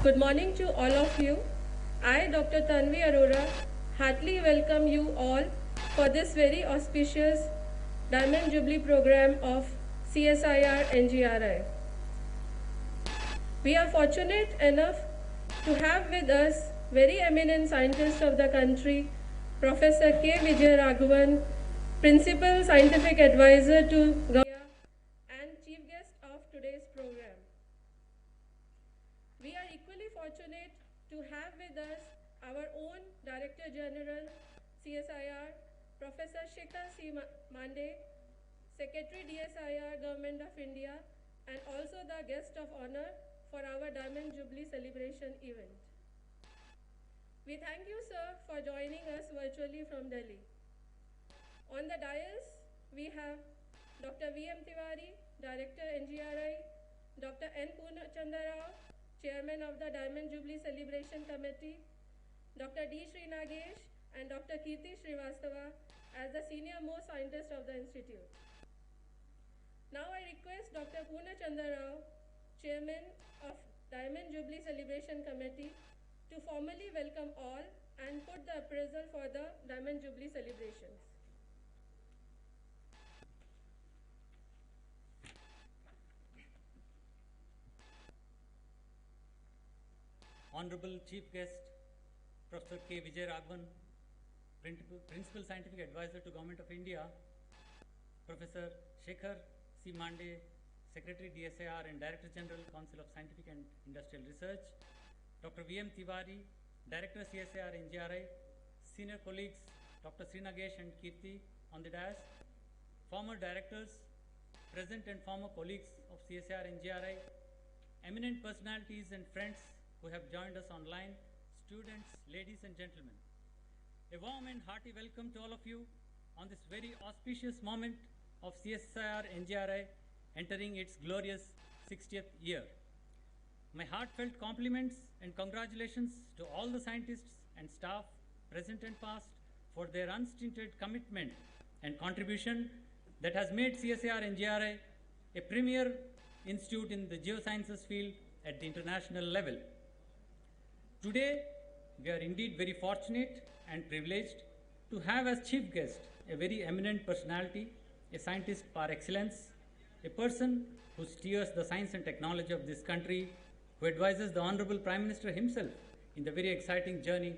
Good morning to all of you. I, Dr. Tanvi Arora, heartily welcome you all for this very auspicious Diamond Jubilee program of CSIR NGRI. We are fortunate enough to have with us very eminent scientists of the country, Professor K. Vijay Raghavan, Principal Scientific Advisor to Government and Chief Guest of today's program. We are equally fortunate to have with us our own Director General, CSIR, Professor Shekhar C. Mande, Secretary DSIR, Government of India, and also the guest of honor for our Diamond Jubilee celebration event. We thank you, sir, for joining us virtually from Delhi. On the dais, we have Dr. V.M. Tiwari, Director NGRI, Dr. N. Poonachandra Rao, Chairman of the Diamond Jubilee Celebration Committee, Dr. D. Sri Nagesh, and Dr. Kirti Srivastava as the senior most scientist of the Institute. Now I request Dr. Poonachandra Rao, Chairman of Diamond Jubilee Celebration Committee, to formally welcome all and put the appraisal for the Diamond Jubilee celebrations. Honorable Chief Guest, Professor K. Vijay Raghavan, Principal Scientific Advisor to Government of India, Professor Shekhar C. Mande, Secretary DSIR and Director General, Council of Scientific and Industrial Research, Dr. V.M. Tiwari, Director CSIR NGRI, senior colleagues Dr. Sri Nagesh and Kirti on the dais, former directors, present and former colleagues of CSIR NGRI, eminent personalities and friends who have joined us online, students, ladies and gentlemen. A warm and hearty welcome to all of you on this very auspicious moment of CSIR NGRI entering its glorious 60th year. My heartfelt compliments and congratulations to all the scientists and staff, present and past, for their unstinted commitment and contribution that has made CSIR NGRI a premier institute in the geosciences field at the international level. Today, we are indeed very fortunate and privileged to have as chief guest a very eminent personality, a scientist par excellence, a person who steers the science and technology of this country, who advises the Honorable Prime Minister himself in the very exciting journey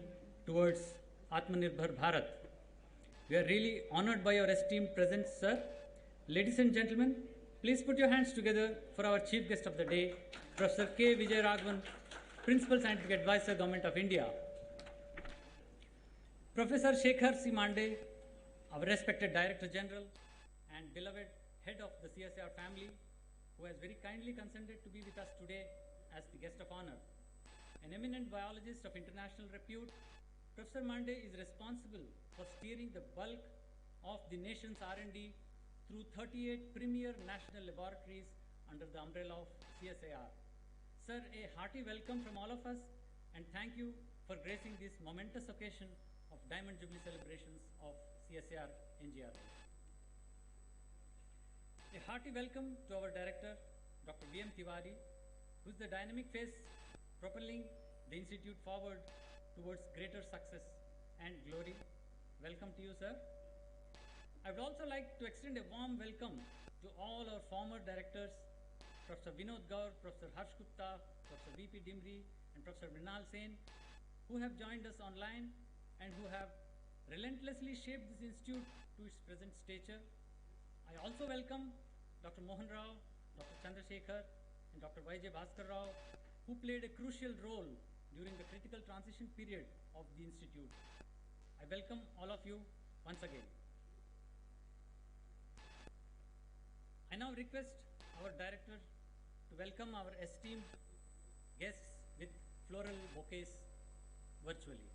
towards Atmanirbhar Bharat. We are really honored by your esteemed presence, sir. Ladies and gentlemen, please put your hands together for our chief guest of the day, Professor K. Vijay Raghavan, Principal Scientific Advisor, Government of India. Professor Shekhar C. Mande, our respected Director General and beloved head of the CSIR family, who has very kindly consented to be with us today as the guest of honor. An eminent biologist of international repute, Professor Mande is responsible for steering the bulk of the nation's R&D through 38 premier national laboratories under the umbrella of CSIR. Sir, a hearty welcome from all of us, and thank you for gracing this momentous occasion of Diamond Jubilee celebrations of CSIR NGRI. A hearty welcome to our director, Dr. V.M. Tiwari, who is the dynamic face propelling the institute forward towards greater success and glory. Welcome to you, sir. I would also like to extend a warm welcome to all our former directors, Professor Vinod Gaur, Professor Harsh Gupta, Professor V.P. Dimri, and Professor Mrinal Sen, who have joined us online and who have relentlessly shaped this institute to its present stature. I also welcome Dr. Mohan Rao, Dr. Chandrasekhar, and Dr. Y.J. Bhaskar Rao, who played a crucial role during the critical transition period of the institute. I welcome all of you once again. I now request our director to welcome our esteemed guests with floral bouquets virtually.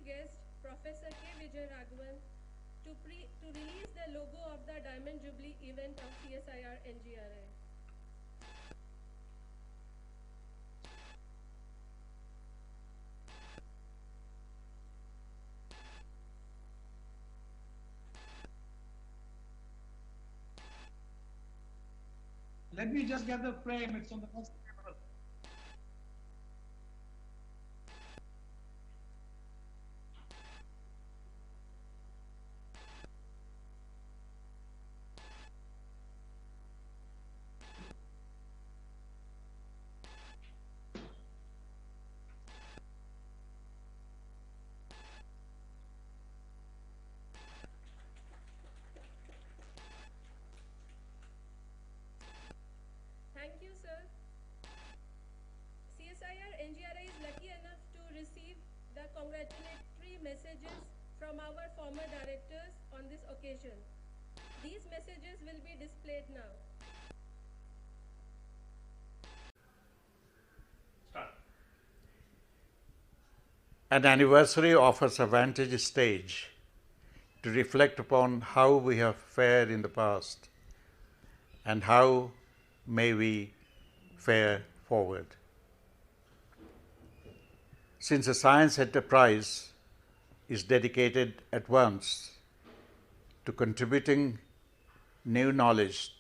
guest, Professor K. Vijay Raghavan, to release the logo of the Diamond Jubilee event of CSIR NGRI. Let me just get the frame, it's on the first table. Thank you, sir. CSIR NGRI is lucky enough to receive the congratulatory messages from our former directors on this occasion. These messages will be displayed now. An anniversary offers a vantage stage to reflect upon how we have fared in the past and how may we fare forward. Since the Science Enterprise is dedicated at once to contributing new knowledge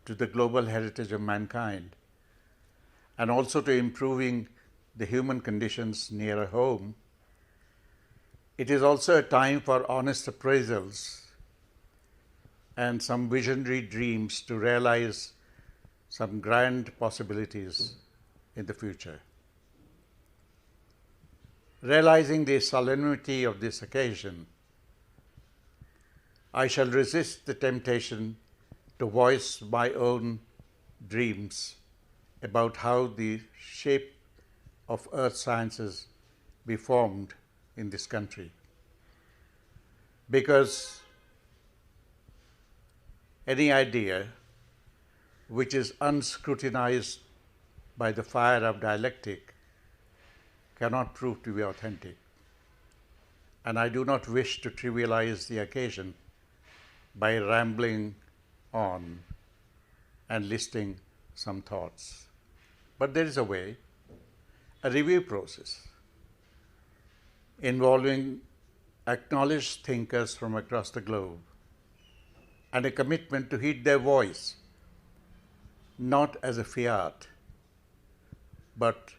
to the global heritage of mankind and also to improving the human conditions nearer home, it is also a time for honest appraisals and some visionary dreams to realize some grand possibilities in the future. Realizing the solemnity of this occasion, I shall resist the temptation to voice my own dreams about how the shape of earth sciences be formed in this country. Because any idea which is unscrutinized by the fire of dialectic cannot prove to be authentic. And I do not wish to trivialize the occasion by rambling on and listing some thoughts. But there is a way, a review process involving acknowledged thinkers from across the globe and a commitment to heed their voice, not as a fiat, but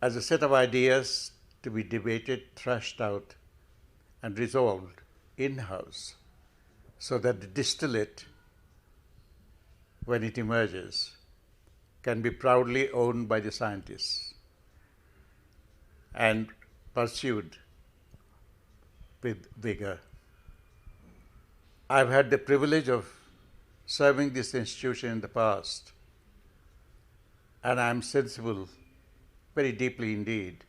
as a set of ideas to be debated, thrashed out, and resolved in-house, so that the distillate, when it emerges, can be proudly owned by the scientists and pursued with vigor. I've had the privilege of serving this institution in the past, and I'm sensible, very deeply indeed,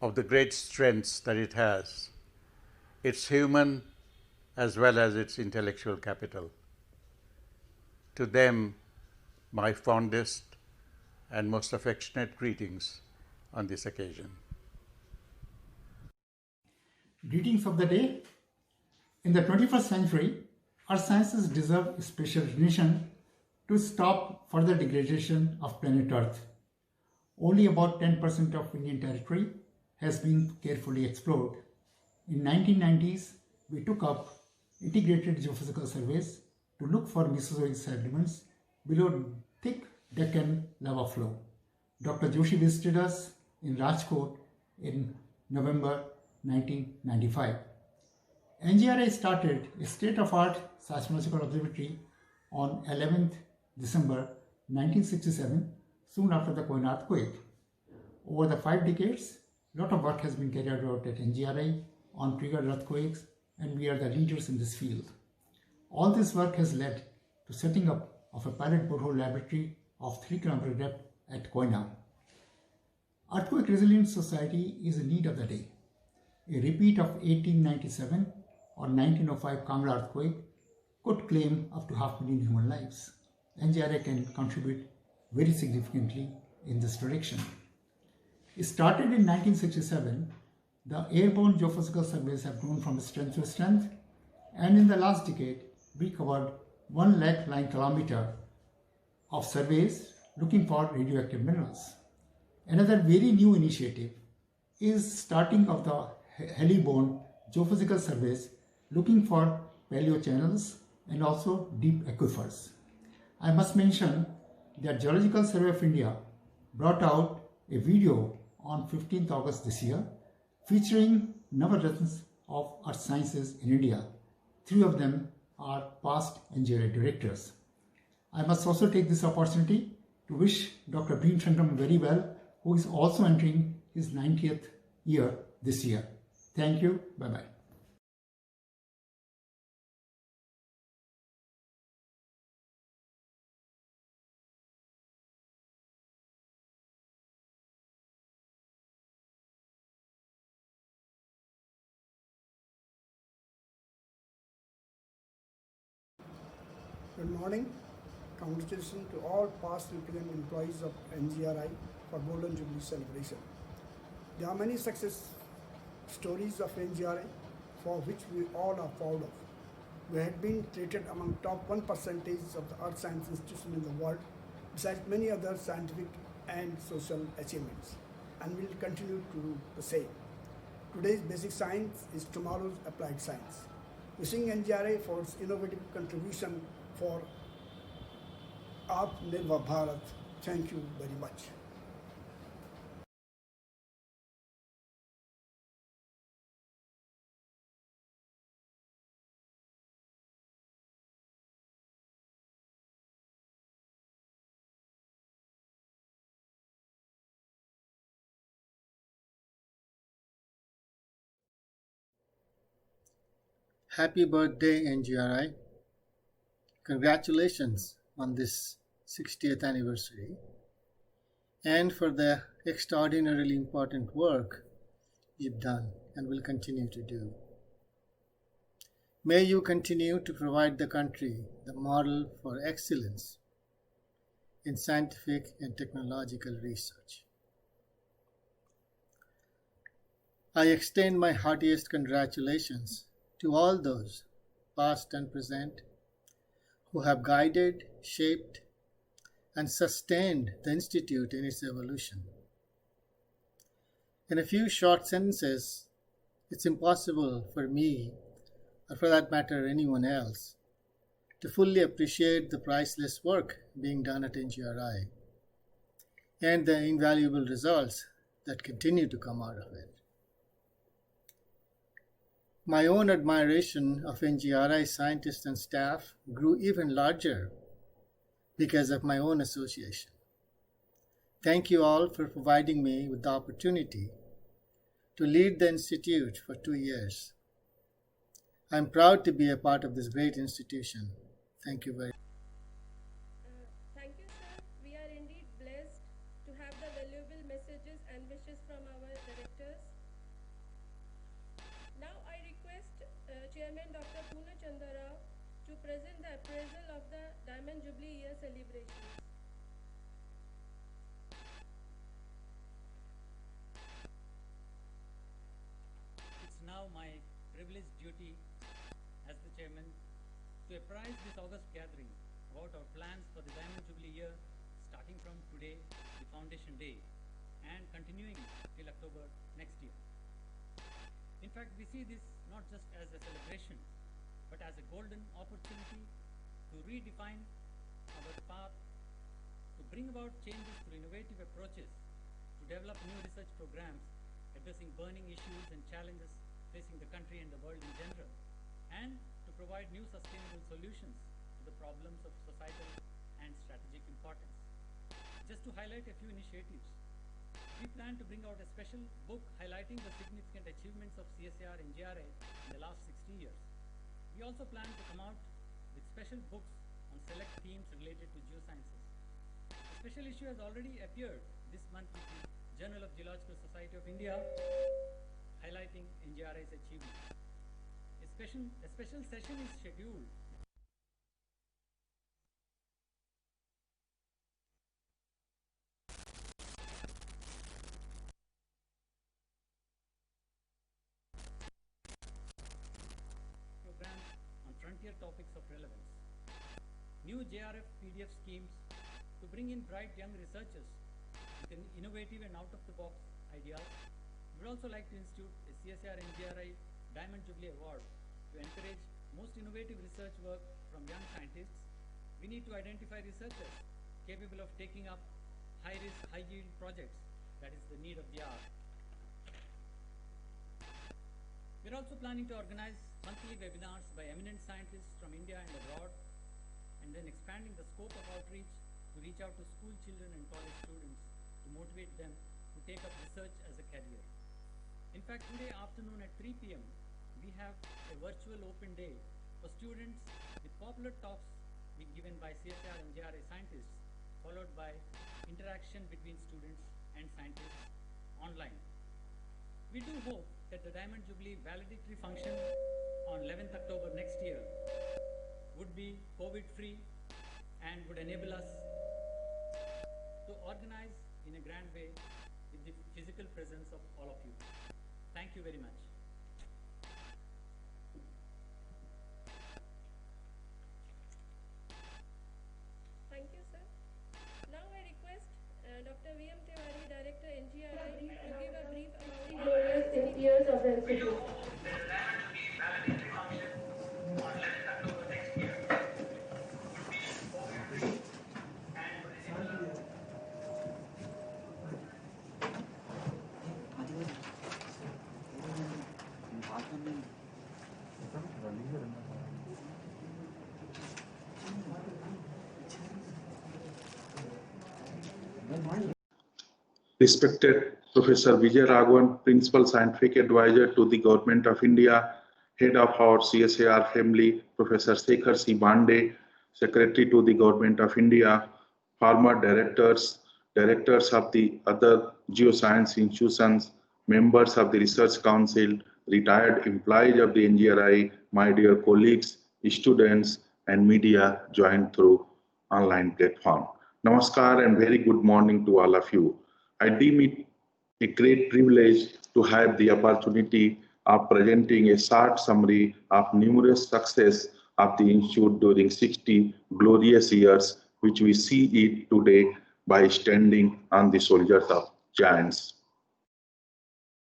of the great strengths that it has, its human as well as its intellectual capital. To them, my fondest and most affectionate greetings on this occasion. Greetings of the day. In the 21st century, our sciences deserve special recognition to stop further degradation of planet Earth. Only about 10% of Indian territory has been carefully explored. In 1990s, we took up integrated geophysical surveys to look for Mesozoic sediments below thick Deccan lava flow. Dr. Joshi visited us in Rajkot in November 1995. NGRI started a state-of-art seismological observatory on 11th December 1967, soon after the Koina earthquake. Over the 5 decades, a lot of work has been carried out at NGRI on triggered earthquakes, and we are the leaders in this field. All this work has led to setting up of a pilot borehole laboratory of 3 km depth at Koina. Earthquake Resilient Society is in need of the day. A repeat of 1897 or 1905 Kangra earthquake could claim up to 500,000 human lives. NGRI can contribute very significantly in this direction. It started in 1967 the airborne geophysical surveys have grown from strength to strength, and in the last decade, we covered 1 lakh line kilometer of surveys looking for radioactive minerals. Another very new initiative is starting of the heliborne geophysical surveys looking for paleochannels and also deep aquifers. I must mention that Geological Survey of India brought out a video on 15th August this year featuring Navaratnas of earth sciences in India. 3 of them are past NGRI directors. I must also take this opportunity to wish Dr. Bhim Chandram very well, who is also entering his 90th year this year. Thank you. Bye-bye. Good morning. Congratulations to all past and present employees of NGRI for Golden Jubilee celebration. There are many success stories of NGRI for which we all are proud of. We had been rated among top 1% of the earth science institutions in the world, besides many other scientific and social achievements, and will continue to do the same. Today's basic science is tomorrow's applied science. Wishing NGRI for its innovative contribution for Atmanirbhar Bharat. Thank you very much. Happy birthday, NGRI. Congratulations on this 60th anniversary and for the extraordinarily important work you've done and will continue to do. May you continue to provide the country the model for excellence in scientific and technological research. I extend my heartiest congratulations to all those, past and present, who have guided, shaped, and sustained the Institute in its evolution. In a few short sentences, it's impossible for me, or for that matter anyone else, to fully appreciate the priceless work being done at NGRI and the invaluable results that continue to come out of it. My own admiration of NGRI scientists and staff grew even larger because of my own association. Thank you all for providing me with the opportunity to lead the Institute for 2 years. I'm proud to be a part of this great institution. Thank you very much. Thank you, sir. We are indeed blessed to have the valuable messages and wishes from our directors. Now I request Chairman Dr. Poona Chanda Rao to present the appraisal of the Diamond Jubilee Year celebrations. It's now my privileged duty as the chairman to apprise this August gathering about our plans for the Diamond Jubilee year starting from today, the Foundation Day, and continuing till October next year. In fact, we see this not just as a celebration, but as a golden opportunity to redefine our path, to bring about changes through innovative approaches, to develop new research programs addressing burning issues and challenges facing the country and the world in general, and to provide new sustainable solutions to the problems of societal and strategic importance. Just to highlight a few initiatives, we plan to bring out a special book highlighting the significant achievements of CSIR and NGRI in the last 60 years. We also plan to come out with special books on select themes related to geosciences. A special issue has already appeared this month with the Journal of Geological Society of India highlighting NGRI's achievements. A special session is scheduled topics of relevance. New JRF PDF schemes to bring in bright young researchers with innovative and out-of-the-box ideas. We would also like to institute a CSIR NGRI Diamond Jubilee Award to encourage most innovative research work from young scientists. We need to identify researchers capable of taking up high-risk, high-yield projects. That is the need of the hour. We are also planning to organize monthly webinars by eminent scientists from India and abroad, and then expanding the scope of outreach to reach out to school children and college students to motivate them to take up research as a career. In fact, today afternoon at 3 p.m., we have a virtual open day for students with popular talks being given by CSIR and NGRI scientists, followed by interaction between students and scientists online. We do hope that the Diamond Jubilee valedictory function on 11th October next year would be COVID-free and would enable us to organize in a grand way with the physical presence of all of you. Thank you very much. Thank you, sir. Now I request Dr. V.M. Tiwari, Director NGRI, to give a brief about the glorious years of the institute. Respected Professor Vijay Raghavan, Principal Scientific Advisor to the Government of India, Head of our CSIR family, Professor Shekhar C. Mande, Secretary to the Government of India, former directors of the other geoscience institutions, members of the Research Council, retired employees of the NGRI, my dear colleagues, students, and media joined through online platform. Namaskar and very good morning to all of you. I deem it a great privilege to have the opportunity of presenting a short summary of numerous success of the Institute during 60 glorious years, which we see it today by standing on the shoulders of giants.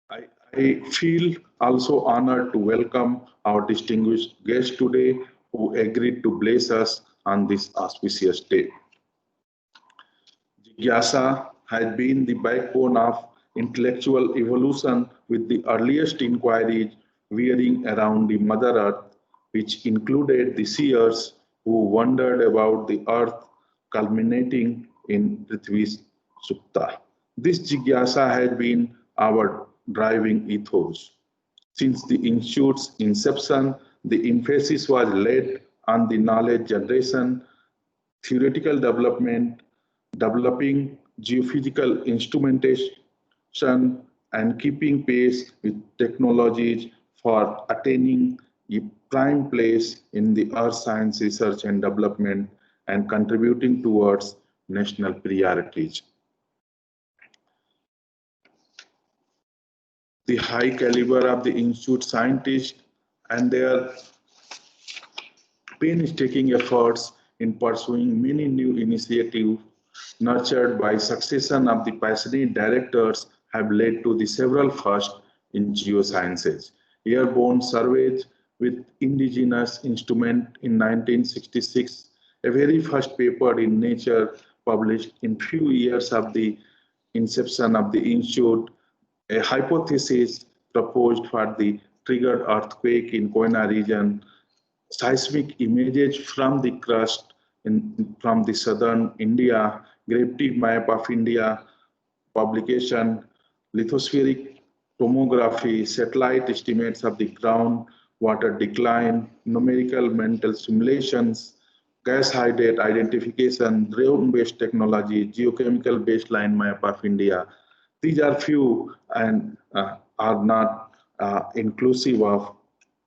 I feel also honored to welcome our distinguished guest today who agreed to bless us on this auspicious day. Jigyasa has been the backbone of intellectual evolution, with the earliest inquiries veering around the Mother Earth, which included the seers who wandered about the earth, culminating in Prithvi's Supta. This Jigyasa has been our driving ethos. Since the Institute's inception, the emphasis was laid on the knowledge generation, theoretical development, developing geophysical instrumentation, and keeping pace with technologies for attaining a prime place in the earth science research and development and contributing towards national priorities. The high caliber of the Institute scientists and their painstaking efforts in pursuing many new initiatives nurtured by succession of the passionate directors have led to the several firsts in geosciences. Airborne surveys with indigenous instrument in 1966, a very first paper in Nature published in few years of the inception of the Institute, a hypothesis proposed for the triggered earthquake in Koyna region, seismic images from the crust from the southern India, gravity map of India publication, lithospheric tomography, satellite estimates of the groundwater decline, numerical mental simulations, gas hydrate identification, drone-based technology, geochemical baseline map of India. These are few and are not inclusive of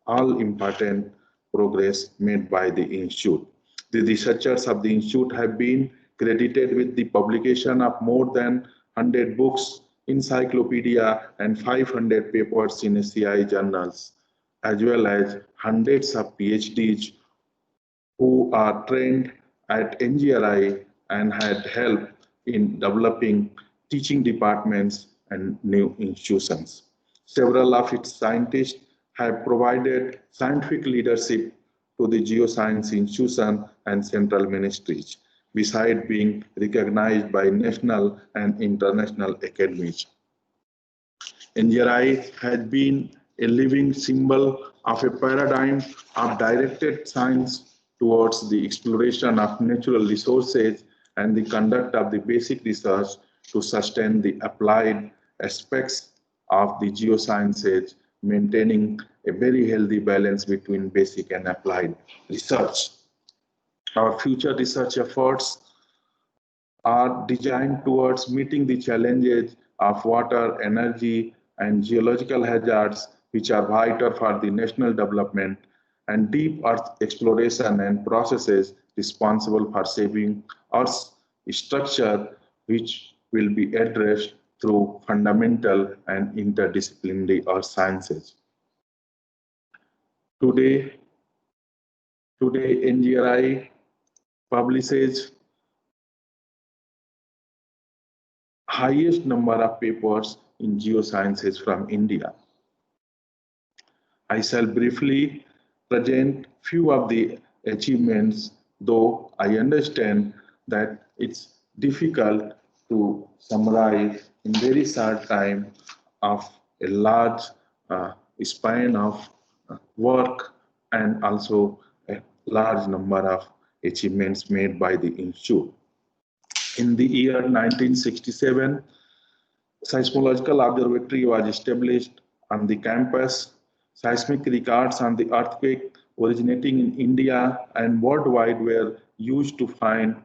all important progress made by the Institute. The researchers of the Institute have been credited with the publication of more than 100 books, encyclopedia, and 500 papers in SCI journals, as well as hundreds of PhDs who are trained at NGRI and had helped in developing teaching departments and new institutions. Several of its scientists have provided scientific leadership to the geoscience institution and central ministries, besides being recognized by national and international academies. NGRI has been a living symbol of a paradigm of directed science towards the exploration of natural resources and the conduct of the basic research to sustain the applied aspects of the geosciences, maintaining a very healthy balance between basic and applied research. Our future research efforts are designed towards meeting the challenges of water, energy, and geological hazards, which are vital for the national development, and deep earth exploration and processes responsible for saving Earth's structure, which will be addressed through fundamental and interdisciplinary earth sciences. Today, NGRI publishes highest number of papers in geosciences from India. I shall briefly present few of the achievements, though I understand that it's difficult to summarize in very short time of a large span of work and also a large number of achievements made by the Institute. In the year 1967, seismological observatory was established on the campus. Seismic records on the earthquake originating in India and worldwide were used to find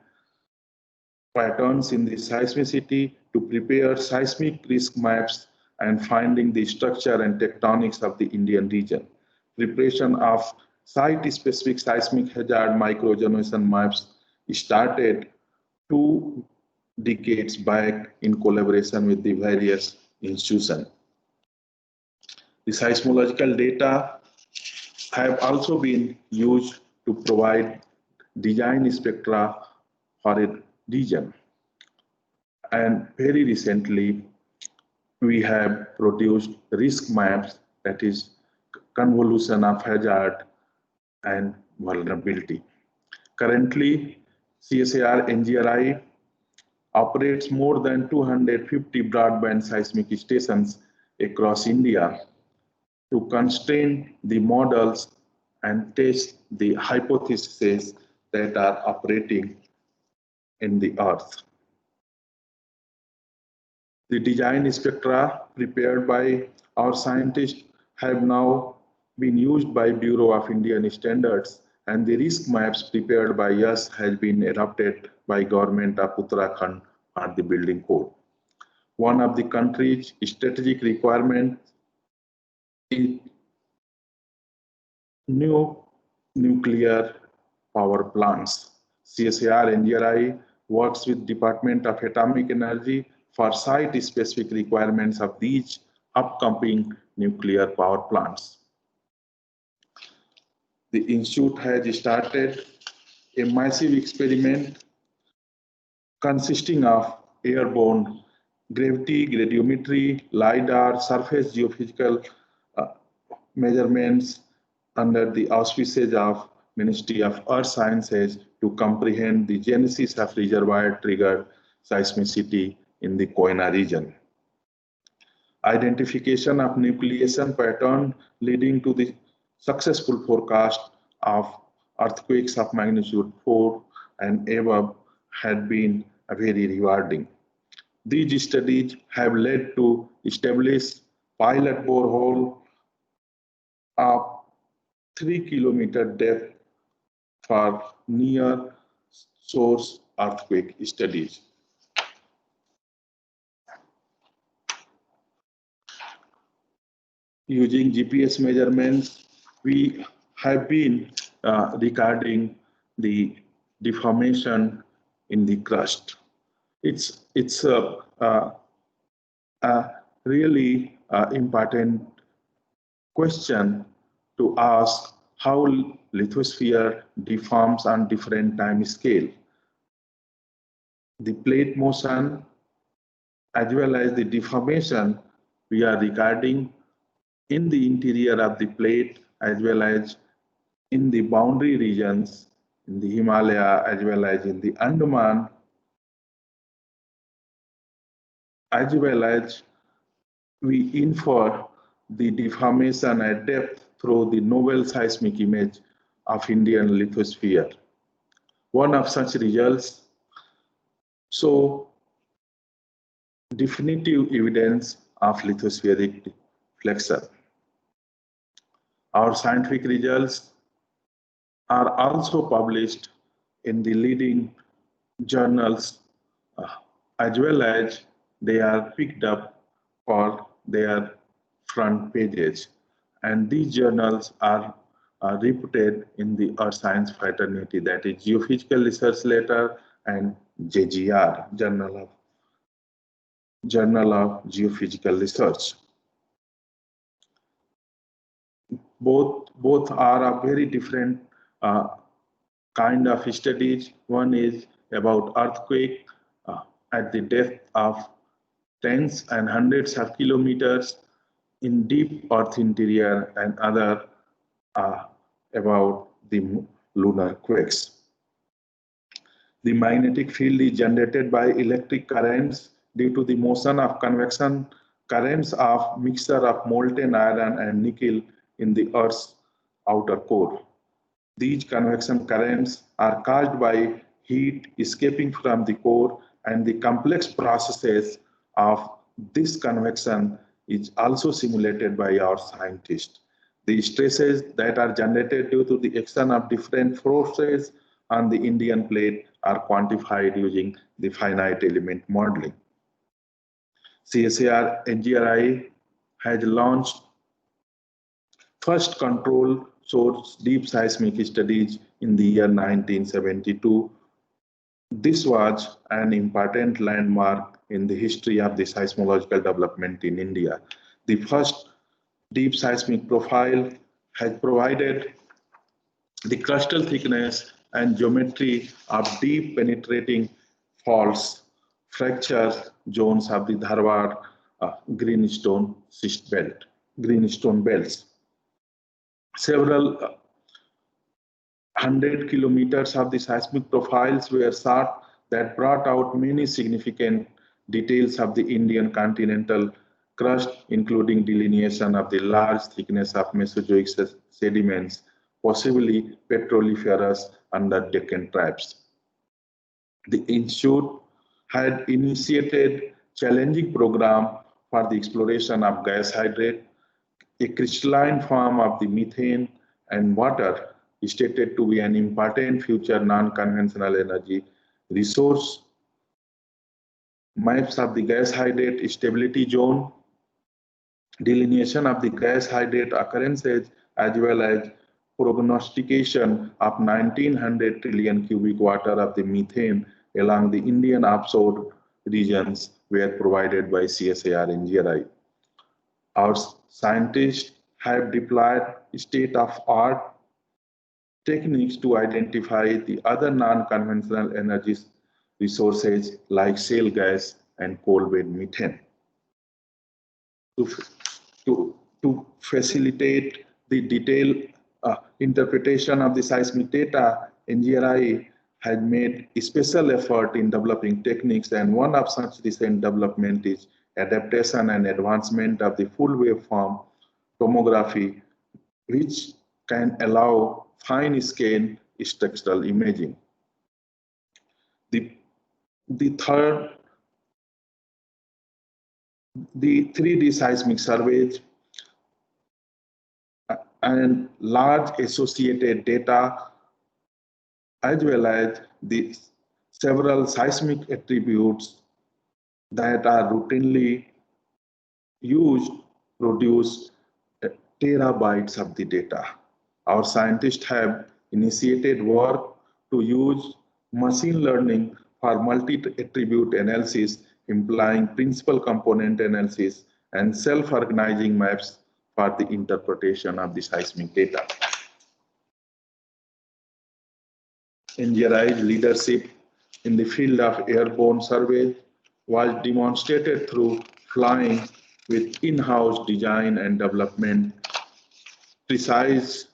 patterns in the seismicity, to prepare seismic risk maps and finding the structure and tectonics of the Indian region. Preparation of site-specific seismic hazard microgeoation maps started 2 decades back in collaboration with the various institutions. The seismological data have also been used to provide design spectra for a region. And very recently, we have produced risk maps, that is convolution of hazard and vulnerability. Currently, CSIR NGRI operates more than 250 broadband seismic stations across India to constrain the models and test the hypotheses that are operating in the Earth. The design spectra prepared by our scientists have now been used by Bureau of Indian Standards, and the risk maps prepared by us has been adopted by Government of Uttarakhand for the building code. One of the country's strategic requirements is new nuclear power plants. CSIR NGRI works with Department of Atomic Energy for site-specific requirements of these upcoming nuclear power plants. The Institute has started a massive experiment consisting of airborne gravity, gradiometry, LiDAR, surface geophysical measurements under the auspices of Ministry of Earth Sciences to comprehend the genesis of reservoir-triggered seismicity in the Koyna region. Identification of nucleation pattern leading to the successful forecast of earthquakes of magnitude 4 and above had been very rewarding. These studies have led to establish pilot borehole of 3 kilometer depth for near source earthquake studies. Using GPS measurements, we have been recording the deformation in the crust. It's a really important question to ask: how lithosphere deforms on different time scale. The plate motion as well as the deformation we are recording in the interior of the plate as well as in the boundary regions in the Himalaya as well as in the Andaman, as well as we infer the deformation at depth through the novel seismic image of Indian lithosphere. One of such results show definitive evidence of lithospheric flexure. Our scientific results are also published in the leading journals as well as they are picked up for their front pages. And these journals are reputed in the Earth Science fraternity, that is Geophysical Research Letter and JGR, Journal of Geophysical Research. Both are a very different kind of studies. One is about earthquake at the depth of tens and hundreds of kilometers in deep earth interior, and other about the lunar quakes. The magnetic field is generated by electric currents due to the motion of convection currents of mixture of molten iron and nickel in the Earth's outer core. These convection currents are caused by heat escaping from the core, and the complex processes of this convection is also simulated by our scientists. The stresses that are generated due to the action of different forces on the Indian plate are quantified using the finite element modeling. CSIR NGRI has launched first control source deep seismic studies in the year 1972. This was an important landmark in the history of the seismological development in India. The first deep seismic profile has provided the crustal thickness and geometry of deep penetrating faults, fracture zones of the Dharwad greenstone belts. Several 100 kilometers of the seismic profiles were shot that brought out many significant details of the Indian continental crust, including delineation of the large thickness of Mesozoic sediments, possibly petroliferous under Deccan tribes. The Institute had initiated challenging program for the exploration of gas hydrate, a crystalline form of the methane and water, stated to be an important future non-conventional energy resource. Maps of the gas hydrate stability zone, delineation of the gas hydrate occurrences, as well as prognostication of 1900 trillion cubic water of the methane along the Indian offshore regions were provided by CSIR NGRI. Our scientists have deployed state-of-the-art techniques to identify the other non-conventional energy resources like shale gas and coal-bed methane. To facilitate the detailed interpretation of the seismic data, NGRI has made a special effort in developing techniques, and one of such recent development is adaptation and advancement of the full waveform tomography, which can allow fine-scale structural imaging. The 3D seismic surveys and large associated data, as well as the several seismic attributes that are routinely used, produce terabytes of the data. Our scientists have initiated work to use machine learning for multi-attribute analysis, implying principal component analysis and self-organizing maps for the interpretation of the seismic data. NGRI's leadership in the field of airborne survey was demonstrated through flying with in-house design and development, precise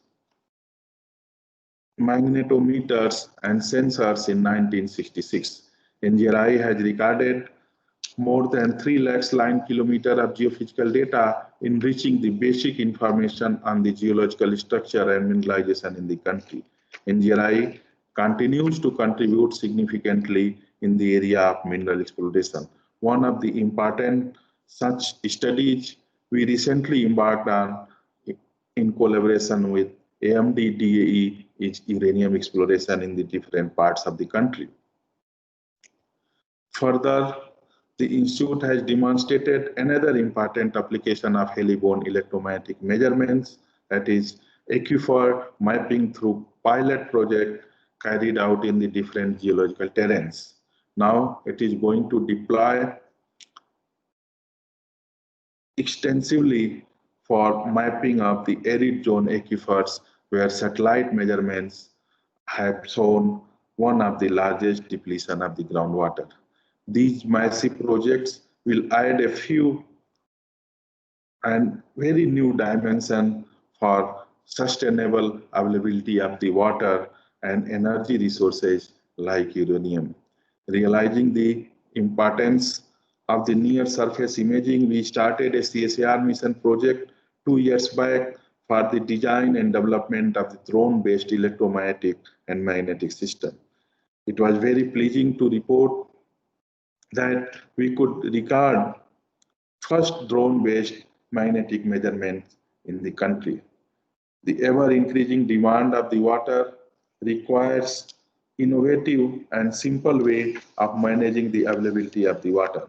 magnetometers and sensors in 1966. NGRI has recorded more than 3 lakhs line kilometer of geophysical data, enriching the basic information on the geological structure and mineralization in the country. NGRI continues to contribute significantly in the area of mineral exploration. One of the important such studies we recently embarked on in collaboration with AMD DAE is uranium exploration in the different parts of the country. Further, the Institute has demonstrated another important application of heliborne electromagnetic measurements, that is aquifer mapping through pilot project carried out in the different geological terrains. Now it is going to deploy extensively for mapping of the arid zone aquifers where satellite measurements have shown one of the largest depletion of the groundwater. These massive projects will add a few and very new dimension for sustainable availability of the water and energy resources like uranium. Realizing the importance of the near surface imaging, we started a CSIR mission project 2 years back for the design and development of the drone-based electromagnetic and magnetic system. It was very pleasing to report that we could record first drone-based magnetic measurements in the country. The ever-increasing demand of the water requires innovative and simple way of managing the availability of the water.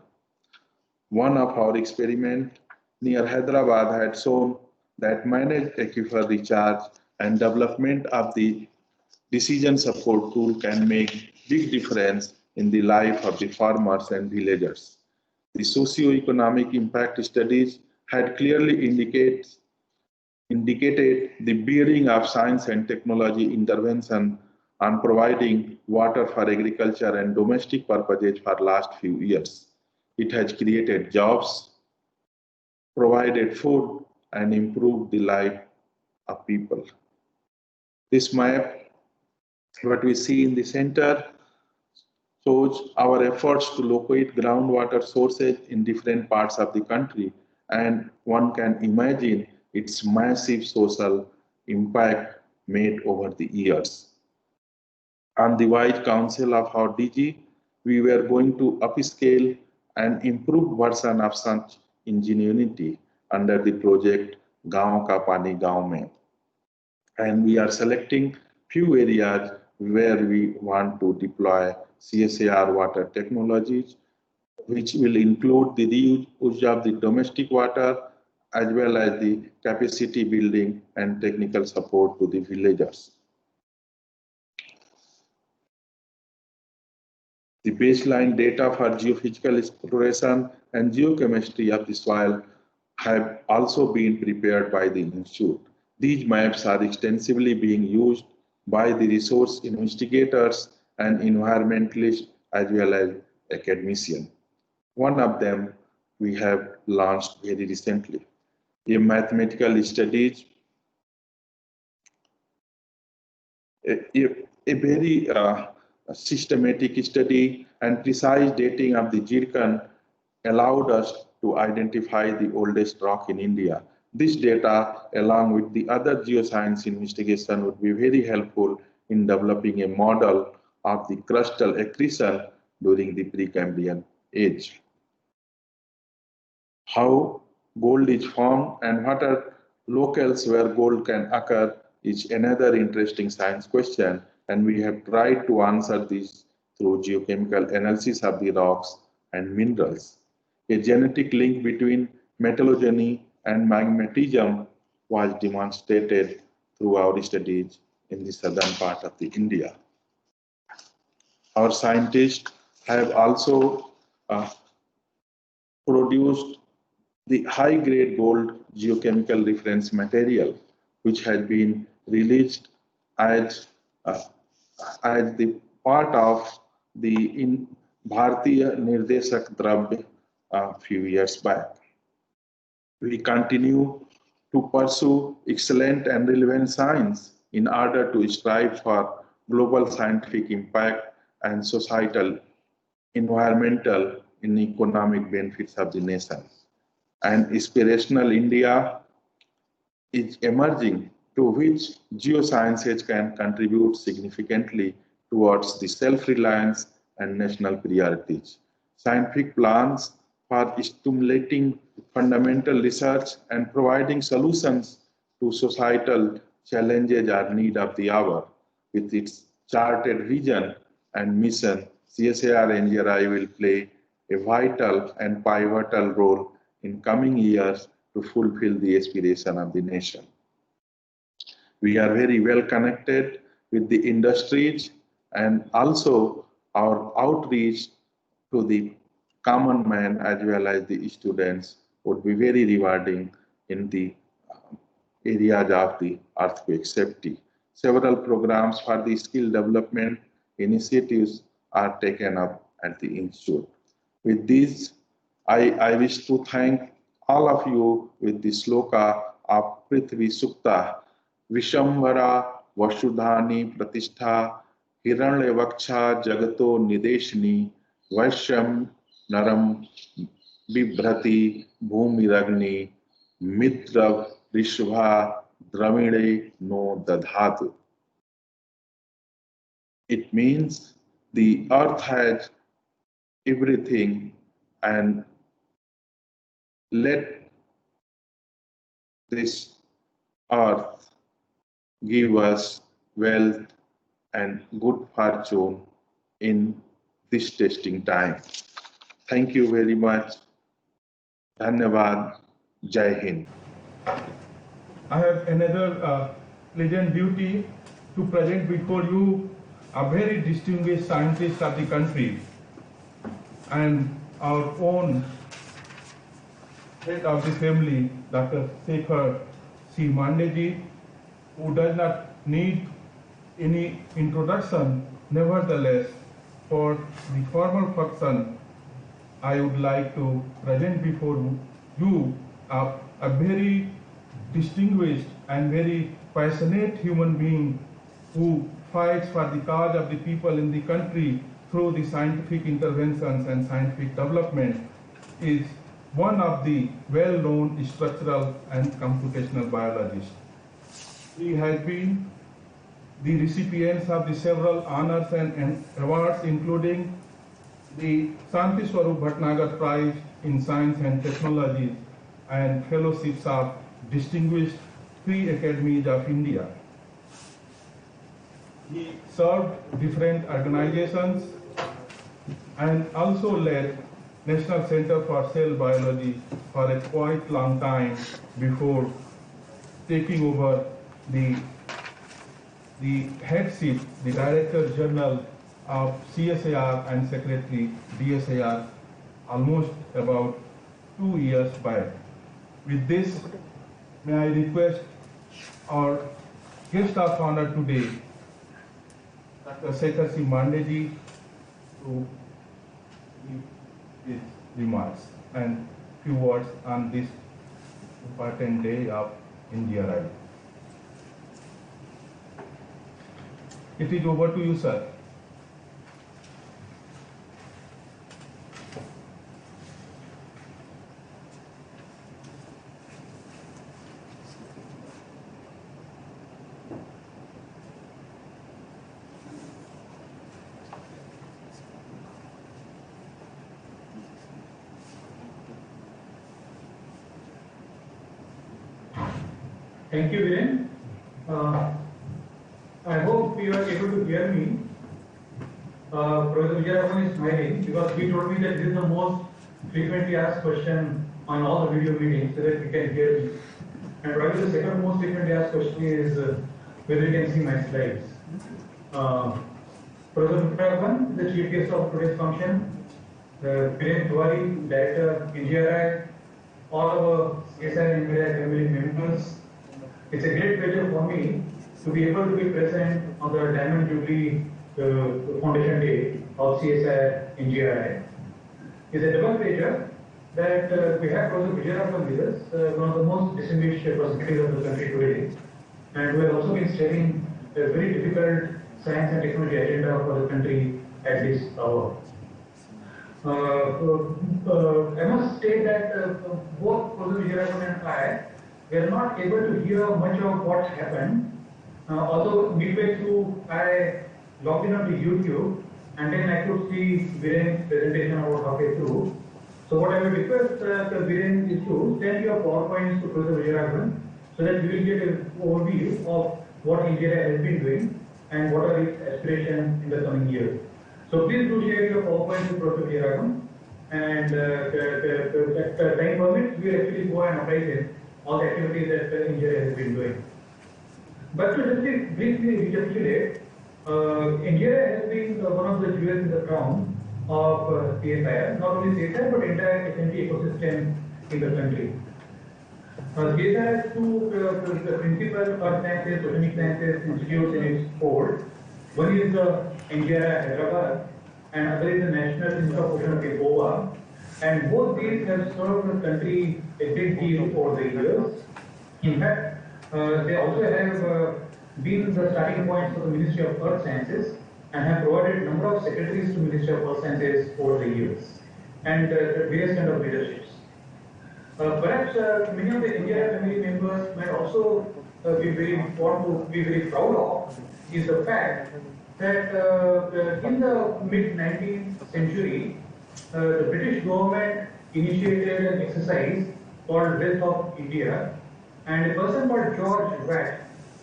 One of our experiments near Hyderabad had shown that managed aquifer recharge and development of the decision support tool can make big difference in the life of the farmers and villagers. The socio-economic impact studies had clearly indicated the bearing of science and technology intervention on providing water for agriculture and domestic purposes for last few years. It has created jobs, provided food, and improved the life of people. This map, what we see in the center, shows our efforts to locate groundwater sources in different parts of the country, and one can imagine its massive social impact made over the years. On the wise counsel of our DG, we were going to upscale an improved version of such ingenuity under the project Gaon Ka Pani Gaon Mein. And we are selecting few areas where we want to deploy CSIR water technologies, which will include the reuse of the domestic water as well as the capacity building and technical support to the villagers. The baseline data for geophysical exploration and geochemistry of the soil have also been prepared by the Institute. These maps are extensively being used by the resource investigators and environmentalists as well as academicians. One of them we have launched very recently. A mathematical studies, a very systematic study and precise dating of the zircon allowed us to identify the oldest rock in India. This data, along with the other geoscience investigation, would be very helpful in developing a model of the crustal accretion during the Precambrian age. How gold is formed and what are locales where gold can occur is another interesting science question, and we have tried to answer this through geochemical analysis of the rocks and minerals. A genetic link between metallogeny and magmatism was demonstrated through our studies in the southern part of the India. Our scientists have also produced the high-grade gold geochemical reference material, which has been released as as the part of the in Bharatiya Nirdeshak Dravya a few years back. We continue to pursue excellent and relevant science in order to strive for global scientific impact and societal, environmental, and economic benefits of the nation. An inspirational India is emerging to which geosciences can contribute significantly towards the self-reliance and national priorities. Scientific plans for stimulating fundamental research and providing solutions to societal challenges are need of the hour. With its charted vision and mission, CSIR NGRI will play a vital and pivotal role in coming years to fulfill the aspiration of the nation. We are very well connected with the industries, and also our outreach to the common man as well as the students would be very rewarding in the areas of the earthquake safety. Several programs for the skill development initiatives are taken up at the institute. With this, I wish to thank all of you with the sloka of Prithvi Sukta, Vishambhara Vasudhani Pratishtha Hiranyavaksha Jagato Nideshni Vaishyam Naram Bibhrati Bhumiragni Mitra Rishva Dramide no Dadhatu. It means the earth has everything, and let this earth give us wealth and good fortune in this testing time. Thank you very much. Dhanyavad. Jai Hind. I have another pleasant duty to present before you a very distinguished scientist of the country and our own head of the family, Dr. Shekhar C. Mandeji, who does not need any introduction. Nevertheless, for the formal function, I would like to present before you a very distinguished and very passionate human being who fights for the cause of the people in the country through the scientific interventions and scientific development, is one of the well-known structural and computational biologists. He has been the recipients of the several honors and awards, including the Shanti Swarup Bhatnagar Prize in Science and Technology and fellowships of distinguished three academies of India. He served different organizations and also led National Center for Cell Biology for a quite long time before taking over the headship, the Director General of CSIR and Secretary DSIR almost about 2 years back. With this, may I request our guest of honor today, Dr. Shekhar C. Mandeji, to give his remarks and few words on this important day of NGRI. It is over to you, sir. Thank you, Viren. I hope you are able to hear me. Professor Vijayaraghavan is smiling because he told me that this is the most frequently asked question on all the video meetings so that we can hear me. And probably the second most frequently asked question is whether you can see my slides. Professor Vijayaraghavan, the chief guest of today's function, Viren Tiwari, Director, NGRI, all our CSIR and NGRI family members. It's a great pleasure for me to be able to be present on the Diamond Jubilee Foundation Day of CSIR NGRI. It's a double pleasure that we have Professor Vijayaraghavan with us, one of the most distinguished personalities of the country today, and we have also been studying a very difficult science and technology agenda for the country at this hour. I must state that both Professor Vijayaraghavan and I were not able to hear much of what happened. Although midway through, I logged in onto YouTube and then I could see Viren's presentation about halfway through. So what I would request Viren is to send your PowerPoints to Professor Vijayaraghavan so that we will get an overview of what NGRI has been doing and what are its aspirations in the coming years. So please do share your PowerPoints to Professor Vijayaraghavan, and at time permits, we will actually go and apprise him all the activities that NGRI has been doing. But to just briefly recapitulate, NGRI has been one of the jewels in the crown of CSIR, not only CSIR but entire SMT ecosystem in the country. CSIR has two principal earth sciences, oceanic sciences institutes in its fold. One is the NGRI Hyderabad and other is the National Institute of Oceanography Goa. And both these have served the country a great deal over the years. In fact, they also have been the starting points for the Ministry of Earth Sciences and have provided a number of secretaries to Ministry of Earth Sciences over the years and various kind of leaderships. Perhaps many of the NGRI family members might also be very proud of is the fact that in the mid-19th century, the British government initiated an exercise called Wealth of India, and a person called George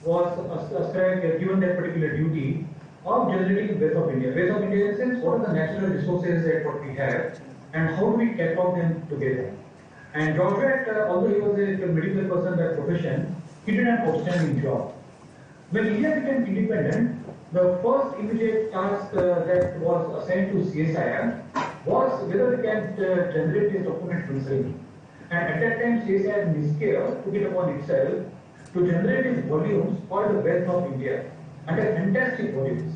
Watt was given that particular duty of generating wealth of India. Wealth of India in the sense, what are the natural resources that what we have, and how do we catalog them together. And George Watt, although he was a medical person by profession, he did an outstanding job. When India became independent, the first immediate task that was assigned to CSIR was whether they can generate this document themselves. And at that time, CSIR Niscare took it upon itself to generate these volumes called the Wealth of India. And they're fantastic volumes.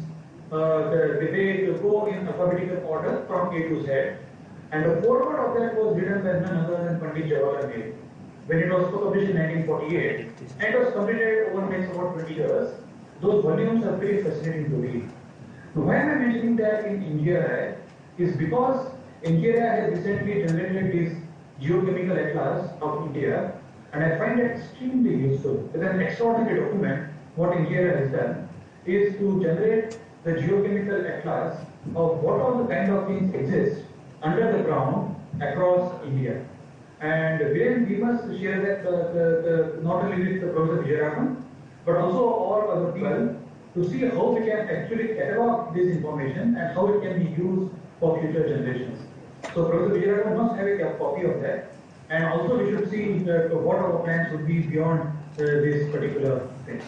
They go in alphabetical order from A to Z. And the foreword of that was written by none other than Pandit Jawaharlal Nehru. When it was published in 1948, and it was completed over the next about 20 years, those volumes are very fascinating to read. Now, why am I mentioning that in NGRI is because NGRI has recently generated this geochemical atlas of India, and I find it extremely useful. It's an extraordinary document. What NGRI has done is to generate the geochemical atlas of what all the kind of things exist under the ground across India. And then we must share that not only with Professor Vijayaraghavan, but also all other people to see how we can actually catalog this information and how it can be used for future generations. So Professor Vijayaraghavan must have a copy of that, and also we should see what our plans would be beyond this particular thing.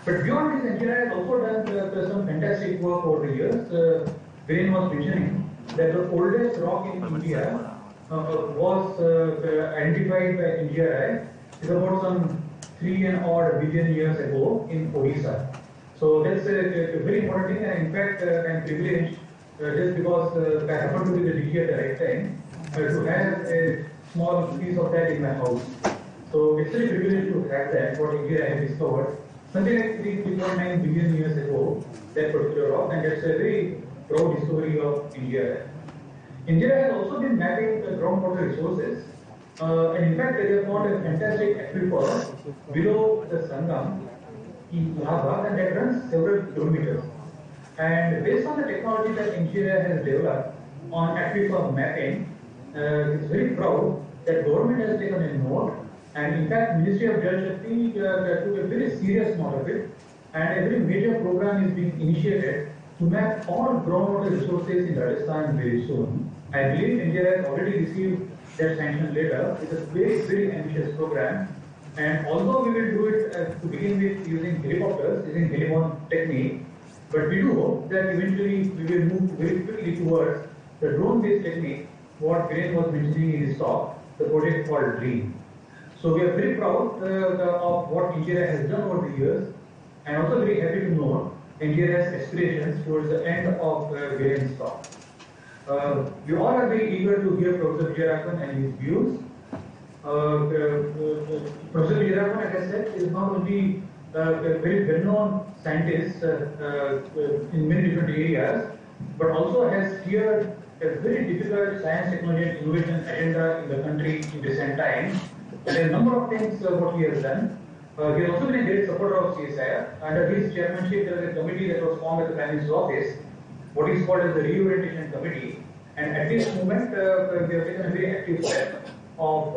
But beyond this, NGRI has also done some fantastic work over the years. Viren was mentioning that the oldest rock in India was identified by NGRI is about some 3 and odd billion years ago in Odisha. So that's a very important thing, and in fact I'm privileged just because I happen to be the DG at the right time to have a small piece of that in my house. So it's very privileged to have that, what NGRI has discovered. Something like 3.9 billion years ago, that particular rock, and that's a very proud discovery of NGRI. NGRI has also been mapping the groundwater resources, and in fact they have found a fantastic aquifer below the Sangam in Allahabad, and that runs several kilometers. And based on the technology that NGRI has developed on aquifer mapping, it's very proud that government has taken a note, and in fact Ministry of Jal Shakti took a very serious note of it, and a very major program is being initiated to map all groundwater resources in Rajasthan very soon. I believe NGRI has already received their sanction letter. It's a very, very ambitious program. And although we will do it to begin with using helicopters, using heliborne technique, but we do hope that eventually we will move very quickly towards the drone-based technique, what Viren was mentioning in his talk, the project called DREAM. So we are very proud of what NGRI has done over the years. and also very happy to know NGRI has aspirations towards the end of Viren's talk. We all are very eager to hear Professor Vijayaraghavan and his views. Professor Vijayaraghavan, as I said, is not only a very well-known scientist in many different areas, but also has steered a very difficult science, technology, and innovation agenda in the country in recent times. And a number of things what he has done. He has also been a great supporter of CSIR. Under his chairmanship, there is a committee that was formed at the Prime Minister's office, what is called as the Reorientation Committee. And at this moment, we have taken a very active step of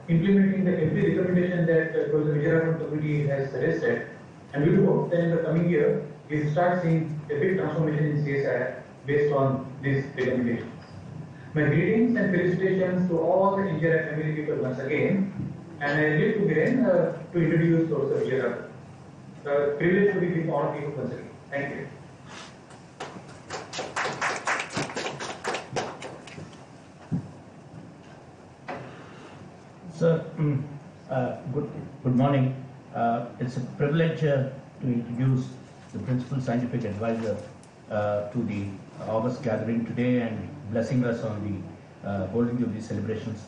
implementing the every recommendation that Professor Vijayaraghavan Committee has suggested. And we hope that in the coming year, we will start seeing a big transformation in CSIR based on these recommendations. My greetings and felicitations to all the NGRI family people once again. And I leave to Viren to introduce Professor Vijayaraghavan. Privilege to be with all of you once again. Thank you. Sir, good morning. It's a privilege to introduce the Principal Scientific Advisor to the August gathering today and blessing us on the Golden Jubilee celebrations.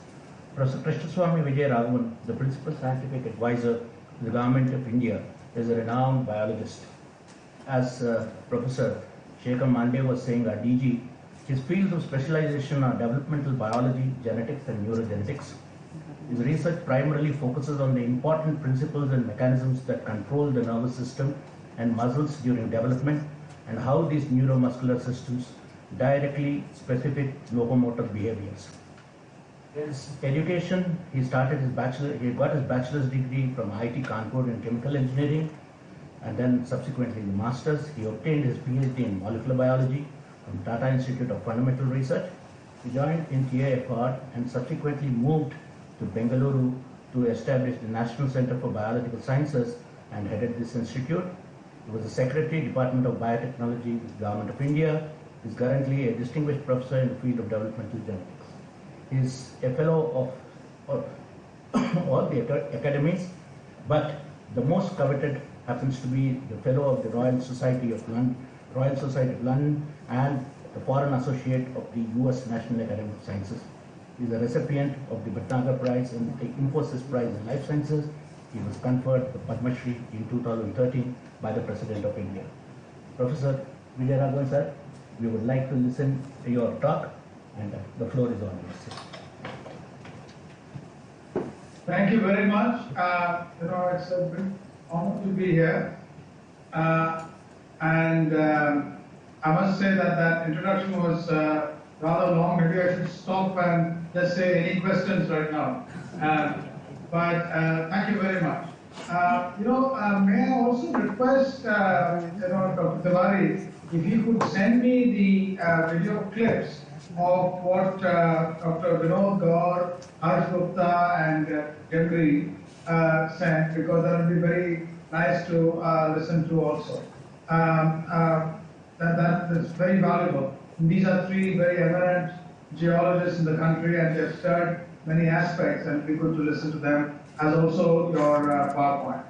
Professor Krishnaswamy Vijayaraghavan, the Principal Scientific Advisor to the Government of India, is a renowned biologist. As Professor Shekhar Mande was saying, our DG, his fields of specialization are developmental biology, genetics and neurogenetics. His research primarily focuses on the important principles and mechanisms that control the nervous system and muscles during development and how these neuromuscular systems directly specific locomotor behaviors. His education, he got his bachelor's degree from IIT Kanpur in chemical engineering and then subsequently the master's. He obtained his PhD in molecular biology from Tata Institute of Fundamental Research. He joined in TIFR and subsequently moved to Bengaluru to establish the National Center for Biological Sciences and headed this institute. He was the Secretary, Department of Biotechnology, Government of India. He is currently a distinguished professor in the field of developmental genetics. He is a fellow of all the academies, but the most coveted happens to be the fellow of the Royal Society of London and the Foreign Associate of the US National Academy of Sciences. He is a recipient of the Bhatnagar Prize and the Infosys Prize in Life Sciences. He was conferred the Padma Shri in 2013 by the President of India. Professor Vijayaraghavan sir, we would like to listen to your talk and the floor is on yours. Thank you very much. It's a big honor to be here. I must say that introduction was rather long. Maybe I should stop and just say any questions right now. But thank you very much. May I also request, Dr. Tiwari, if you could send me the video clips of what Dr. Vinod Gaur, Harsh Gupta, and Jeffrey sent, because that would be very nice to listen to also. That's very valuable. These are three very eminent geologists in the country, and they've stirred many aspects, and it'd be good to listen to them, as also your PowerPoint.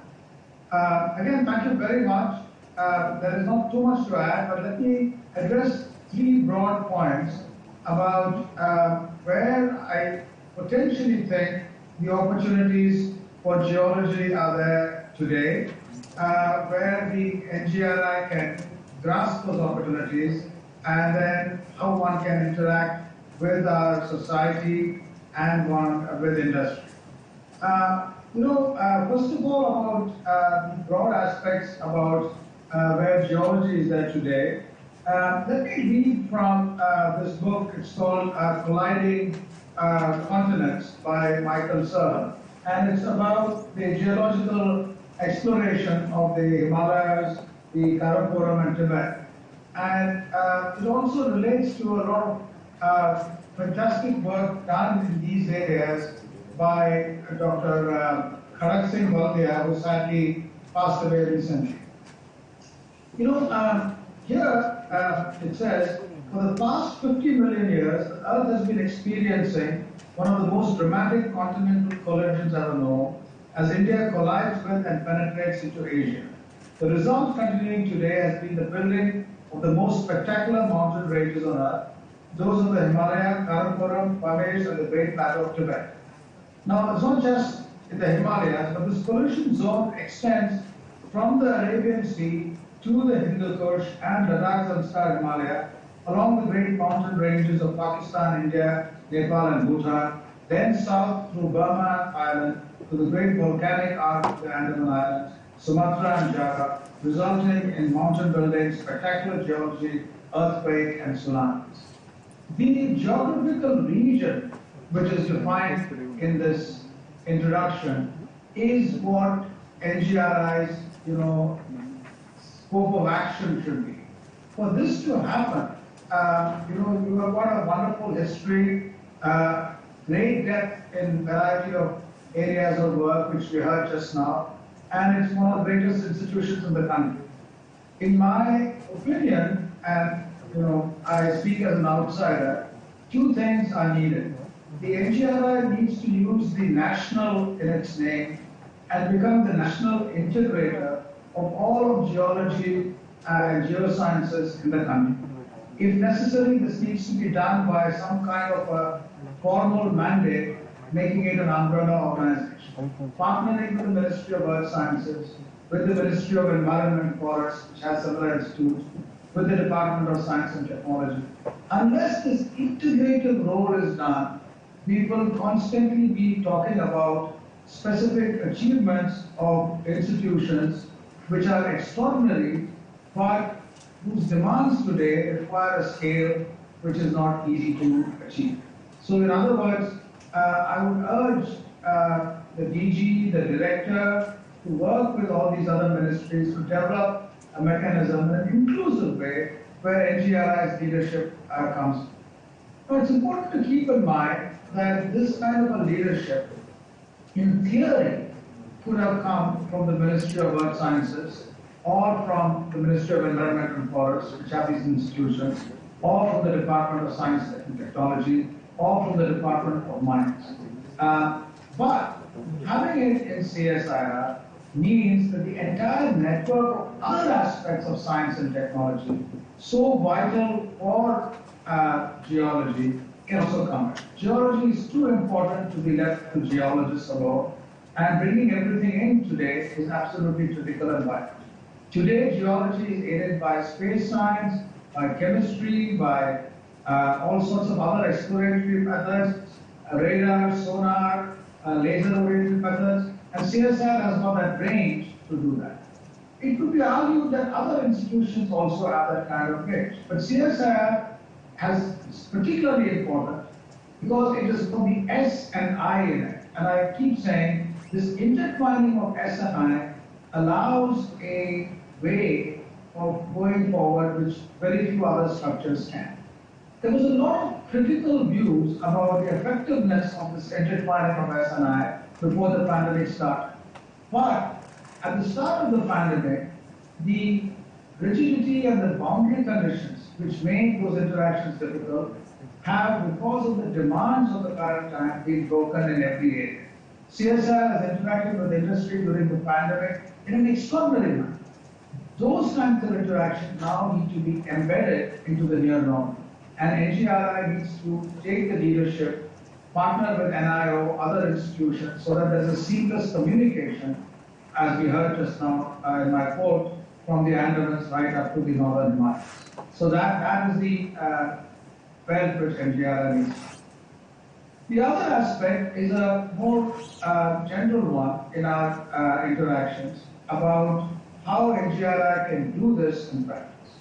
Again, thank you very much. There is not too much to add, but let me address three broad points about where I potentially think the opportunities for geology are there today, where the NGRI can grasp those opportunities, and then how one can interact with our society and with industry. First of all, about the broad aspects about where geology is there today, let me read from this book. It's called Colliding Continents by Michael Serr, and it's about the geological exploration of the Himalayas, the Karakoram and Tibet. And it also relates to a lot of fantastic work done in these areas by Dr. Khadak Singh Bhaldia, who sadly passed away recently. Here it says, for the past 50 million years, the Earth has been experiencing one of the most dramatic continental collisions ever known, as India collides with and penetrates into Asia. The result continuing today has been the building of the most spectacular mountain ranges on earth, those of the Himalaya, Karakoram, Pamirs, and the Great Plateau of Tibet. Now, it's not just in the Himalayas, but this pollution zone extends from the Arabian Sea to the Hindu Kush and Ladakh Zanskar Himalaya, along the great mountain ranges of Pakistan, India, Nepal, and Bhutan, then south through Burma Island to the great volcanic arc of the Andaman Islands, Sumatra and Java, resulting in mountain building, spectacular geology, earthquake, and tsunamis. The geographical region, which is defined in this introduction, is what NGRI's scope of action should be. For this to happen, you have got a wonderful history, great depth in variety of areas of work, which we heard just now, and it's one of the greatest institutions in the country. In my opinion, and I speak as an outsider, two things are needed. The NGRI needs to use the national in its name and become the national integrator of all of geology and geosciences in the country. If necessary, this needs to be done by some kind of a formal mandate, making it an umbrella organization, partnering with the Ministry of Earth Sciences, with the Ministry of Environment and Forests, which has similar institutes, with the Department of Science and Technology. Unless this integrative role is done, we will constantly be talking about specific achievements of institutions which are extraordinary, but whose demands today require a scale which is not easy to achieve. So in other words, I would urge the DG, the director, to work with all these other ministries to develop a mechanism in an inclusive way where NGRI's leadership comes. Now, it's important to keep in mind that this kind of a leadership, in theory, could have come from the Ministry of Earth Sciences, or from the Ministry of Environment and Forests, which have these institutions, or from the Department of Science and Technology, or from the Department of Mines. But having it in CSIR means that the entire network of other aspects of science and technology, so vital for geology, can also come in. Geology is too important to be left to geologists alone, and bringing everything in today is absolutely critical and vital. Today, geology is aided by space science, by chemistry, by all sorts of other exploratory methods, radar, sonar, laser-oriented methods, and CSIR has got that range to do that. It could be argued that other institutions also have that kind of range, but CSIR is particularly important because it is for the S and I in it. And I keep saying this intertwining of S and I allows a way of going forward which very few other structures can. There was a lot of critical views about the effectiveness of this intertwining of S and I before the pandemic started. But at the start of the pandemic, the rigidity and the boundary conditions which made those interactions difficult have, because of the demands of the current time, been broken in every area. CSIR has interacted with industry during the pandemic in an extraordinary manner. Those kinds of interactions now need to be embedded into the near normal. And NGRI needs to take the leadership, partner with NIO, other institutions, so that there's a seamless communication, as we heard just now in my quote, from the Andamans right up to the northern Himalayas. So that is the belt which NGRI needs. The other aspect is a more general one in our interactions about how NGRI can do this in practice.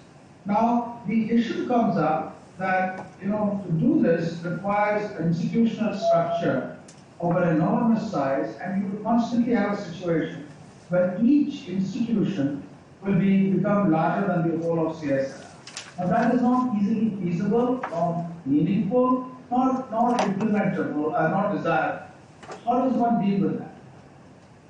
Now, the issue comes up that, to do this requires an institutional structure of an enormous size, and you will constantly have a situation where each institution will become larger than the whole of CSIR. Now, that is not easily feasible or meaningful, not implementable, not desirable. How does one deal with that?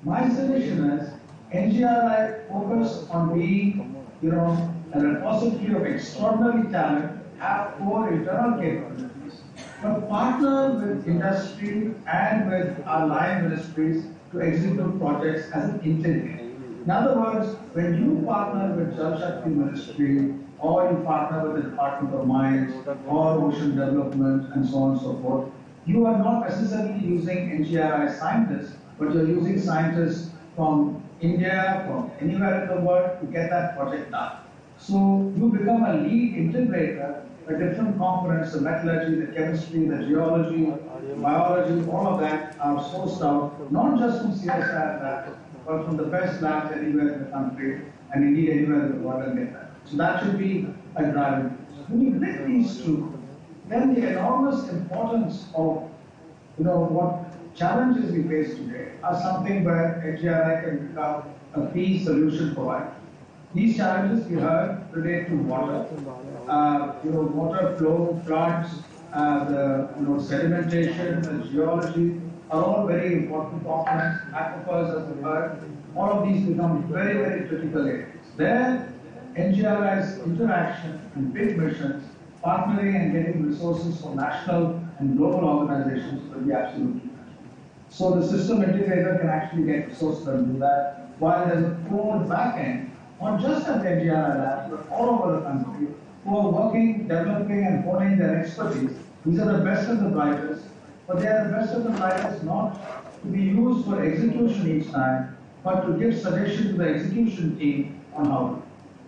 My suggestion is NGRI focus on being, a repository of extraordinary talent, have core internal capabilities, but partner with industry and with our line ministries to execute projects as an integrated. In other words, when you partner with Jal Shakti Ministry, or you partner with the Department of Mines, or Ocean Development, and so on and so forth, you are not necessarily using NGRI scientists, but you're using scientists from India, from anywhere in the world to get that project done. So you become a lead integrator where different components, the metallurgy, the chemistry, the geology, biology, all of that are sourced out, not just from CSIR labs, but from the best labs anywhere in the country, and indeed anywhere in the world, and get that. So that should be a driving force. When you link these two, then the enormous importance of what challenges we face today are something where NGRI can become a key solution provider. These challenges we heard relate to water, water flow, floods, the sedimentation, the geology are all very important components. Aquifers, as we heard, all of these become very, very critical areas. There, NGRI's interaction and big missions, partnering and getting resources from national and global organizations will be absolutely critical. So the system integrator can actually get resources and do that, while there's a core back end, not just at the NGRI labs, but all over the country, who are working, developing, and honing their expertise. These are the best of the brightest, but they are the best of the brightest not to be used for execution each time, but to give suggestion to the execution team on how to.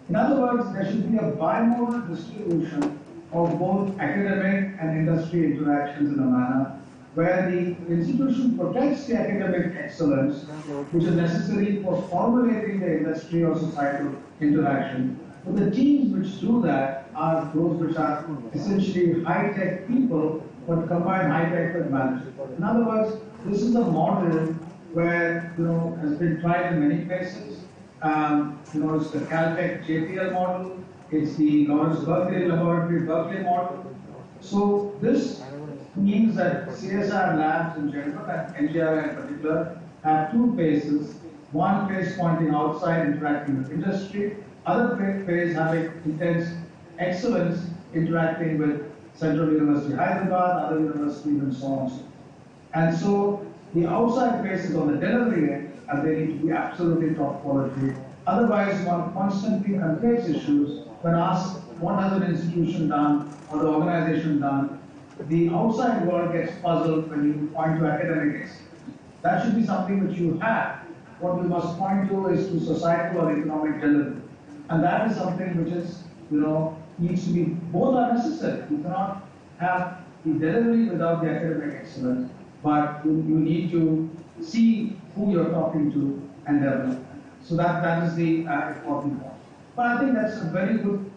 In other words, there should be a bimodal distribution of both academic and industry interactions in a manner where the institution protects the academic excellence, which is necessary for formulating the industry or societal interaction. But the teams which do that are those which are essentially high-tech people, but combine high-tech with management. In other words, this is a model where, has been tried in many places. It's the Caltech JPL model, it's the Lawrence Berkeley Laboratory Berkeley model. So this means that CSIR labs in general and NGRI in particular have two phases. One phase pointing outside, interacting with industry. Other phase having intense excellence, interacting with Central University Hyderabad, other universities, and so on. And so the outside phase is on the delivery end, and they need to be absolutely top quality. Otherwise, one constantly conflates issues when asked what has an institution done or the organization done. The outside world gets puzzled when you point to academic excellence. That should be something which you have. What we must point to is to societal or economic delivery. And that is something which is, needs to be, both are necessary. You cannot have the delivery without the academic excellence, but you need to see who you're talking to and develop. So that is the important point. But I think that's a very good,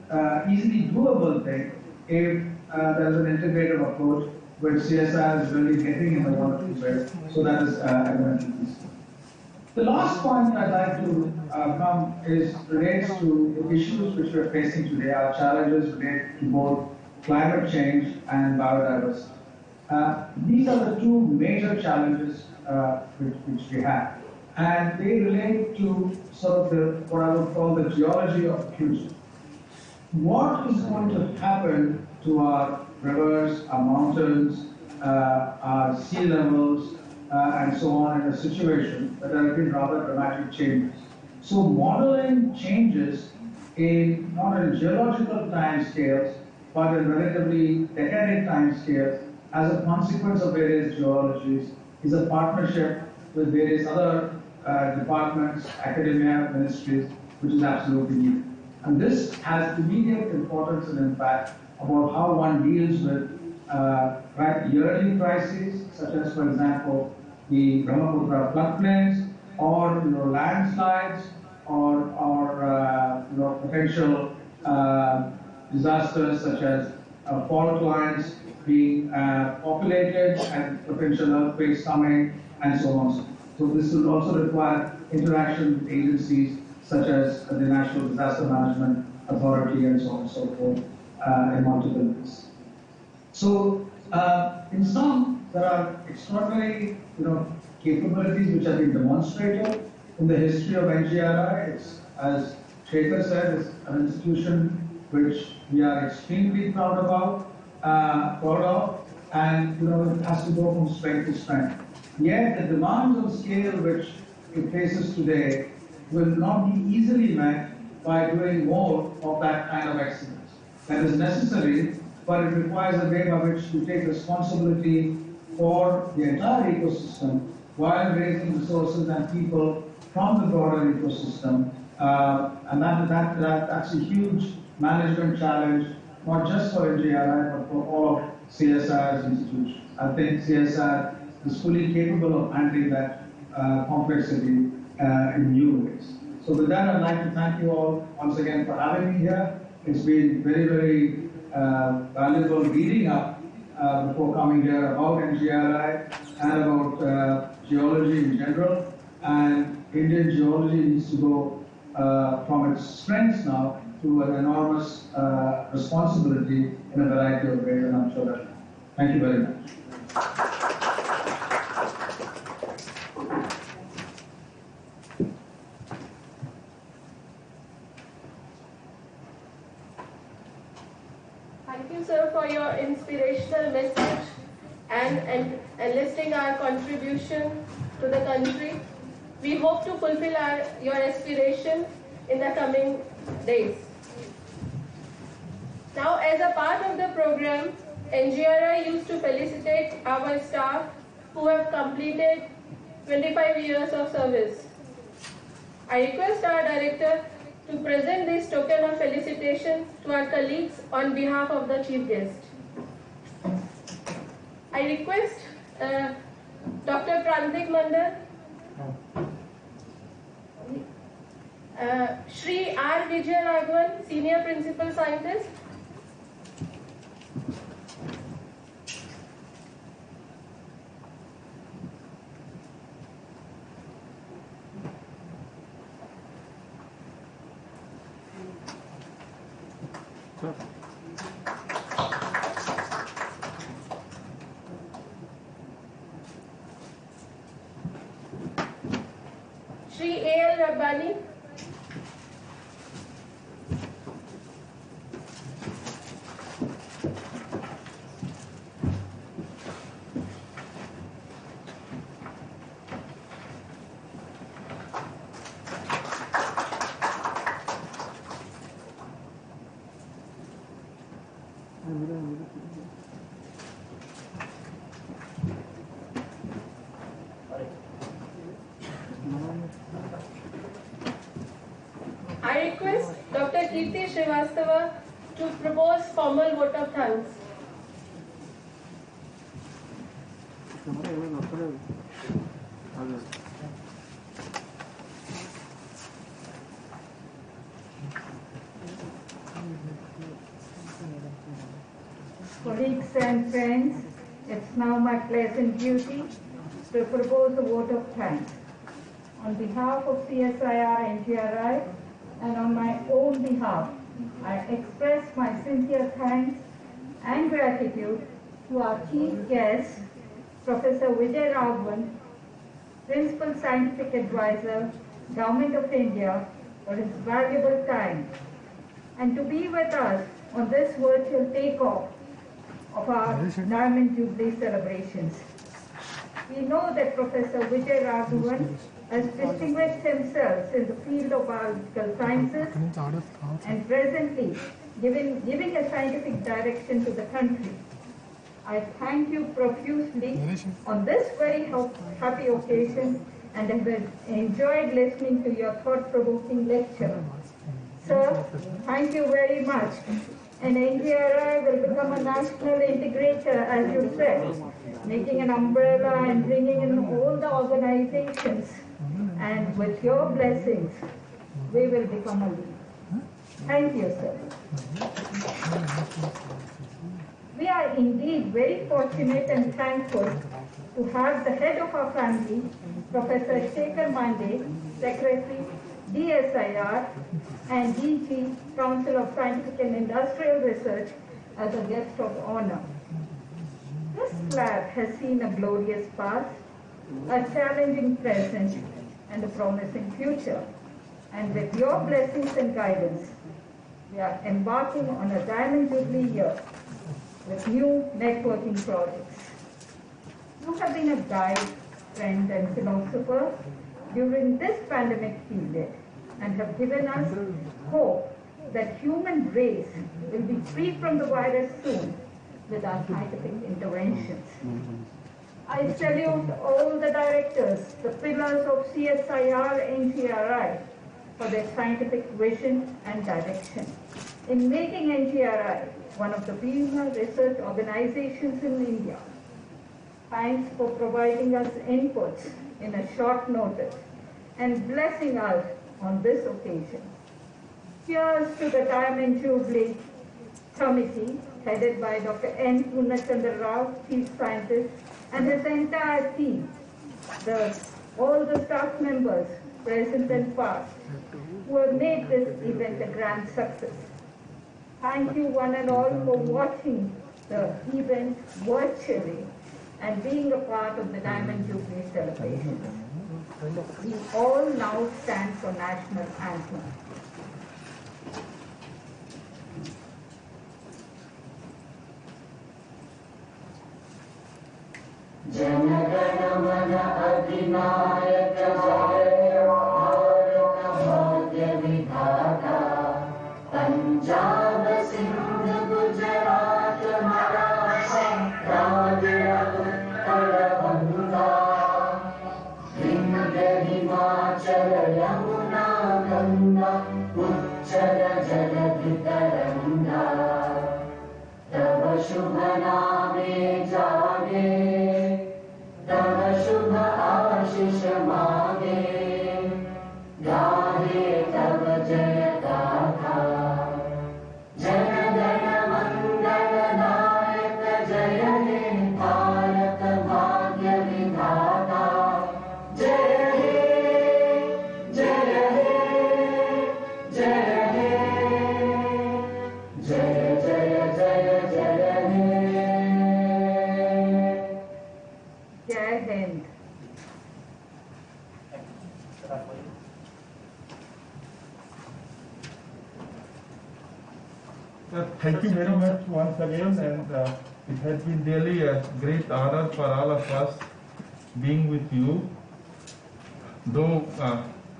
easily doable thing if there's an integrated approach where CSIR is really getting in the water way. So that is evidently easy. The last point I'd like to come relates to the issues which we're facing today. Our challenges relate to both climate change and biodiversity. These are the two major challenges which we have. And they relate to sort of what I would call the geology of the future. What is going to happen to our rivers, our mountains, our sea levels, and so on in a situation that there have been rather dramatic changes? So modeling changes in not in geological time scales, but in relatively decadal time scales as a consequence of various geologies is a partnership with various other departments, academia, ministries, which is absolutely needed. And this has immediate importance and impact about how one deals with yearly crises, such as, for example, the Brahmaputra floodplains, or landslides, or potential disasters such as fault lines being populated and potential earthquakes coming, and so on. So this will also require interaction with agencies such as the National Disaster Management Authority and so on and so forth in multiple ways. So in sum, there are extraordinary capabilities which have been demonstrated in the history of NGRI. It's, as Shekhar said, it's an institution which we are extremely proud of, and it has to go from strength to strength. Yet the demands on scale which it faces today will not be easily met by doing more of that kind of excellence. That is necessary, but it requires a way by which you take responsibility for the entire ecosystem while raising resources and people from the broader ecosystem. And that's a huge management challenge, not just for NGRI, but for all of CSIR's institutions. I think CSIR is fully capable of handling that complexity in new ways. So with that, I'd like to thank you all once again for having me here. It's been very, very valuable reading up before coming here about NGRI and about geology in general. And Indian geology needs to go from its strengths now to an enormous responsibility in a variety of ways, and I'm sure that. Thank you very much. Thank you, sir, for your inspirational message and enlisting our contribution to the country. We hope to fulfill your aspiration in the coming days. Now, as a part of the program, NGRI used to felicitate our staff who have completed 25 years of service. I request our director to present this token of felicitation to our colleagues on behalf of the chief guest. I request Dr. Prantik Mandal, Shri R. Vijay Raghavan, Senior Principal Scientist, Shri A.L. Rabbani, I request Dr. Kirti Srivastava to propose formal vote of thanks. Colleagues and friends, it's now my pleasant duty to propose a vote of thanks. On behalf of CSIR NGRI and on my own behalf, I express my sincere thanks and gratitude to our chief guest, Professor Vijay Raghavan, Principal Scientific Advisor, Government of India, for his valuable time, and to be with us on this virtual takeoff of our Diamond Jubilee celebrations. We know that Professor Vijay Raghavan has distinguished himself in the field of biological sciences and presently giving a scientific direction to the country. I thank you profusely on this very happy occasion and have enjoyed listening to your thought-provoking lecture. Sir, thank you very much. And NGRI will become a national integrator, as you said, making an umbrella and bringing in all the organizations. And with your blessings, we will become a leader. Thank you, sir. We are indeed very fortunate and thankful to have the head of our family, Professor Shekhar Mande, Secretary, DSIR, and DG, Council of Scientific and Industrial Research, as a guest of honor. This lab has seen a glorious past, a challenging present, and a promising future. And with your blessings and guidance, we are embarking on a Diamond Jubilee year with new networking projects. You have been a guide, friend, and philosopher during this pandemic period and have given us hope that human race will be free from the virus soon with our scientific interventions. I salute all the directors, the pillars of CSIR and NGRI for their scientific vision and direction in making NGRI one of the premier research organizations in India. Thanks for providing us inputs in a short notice and blessing us on this occasion. Cheers to the Diamond Jubilee Committee headed by Dr. N. Purnachandra Rao, Chief Scientist, and his entire team, all the staff members, present and past, who have made this event a grand success. Thank you one and all for watching the event virtually and being a part of the Diamond Jubilee celebrations. We all now stand for national anthem. Jana Gana Mana अधिनायक जय भारत भाग्य विधाता पंजाब सिंध गुजरात मराठा द्राविड़ उत्कल बंगा विंध्य हिमाचल यमुना गंगा उच्चल जलधि तरंगा तव शुभ नामे जागे तव शुभ आशीष मांगे गाहे तव जय गाथा जन गण मंगल नायक जय हे भारत भाग्य विधाता जय हे जय हे जय हे जय जय जय जय हे Jai Hind. Thank you very much once again, and it has been really a great honor for all of us being with you, though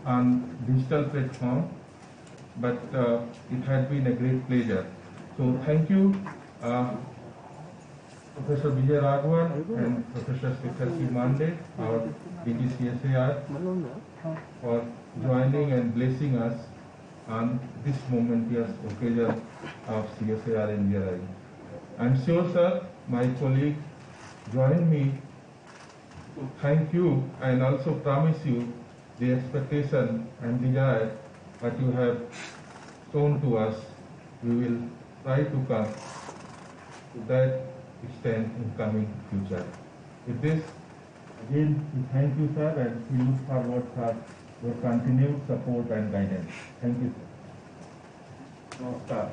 on digital platform, but it has been a great pleasure. So thank you, Professor Vijay Raghavan and Professor Shekhar C. Mande, our DGCSAR, for joining and blessing us on this momentous occasion of CSIR NGRI. I'm sure, sir, my colleague join me to thank you and also promise you the expectation and desire that you have shown to us. We will try to come to that extent in coming future. With this, again, we thank you, sir, and we look forward for your continued support and guidance. Thank you, sir. Namaskar.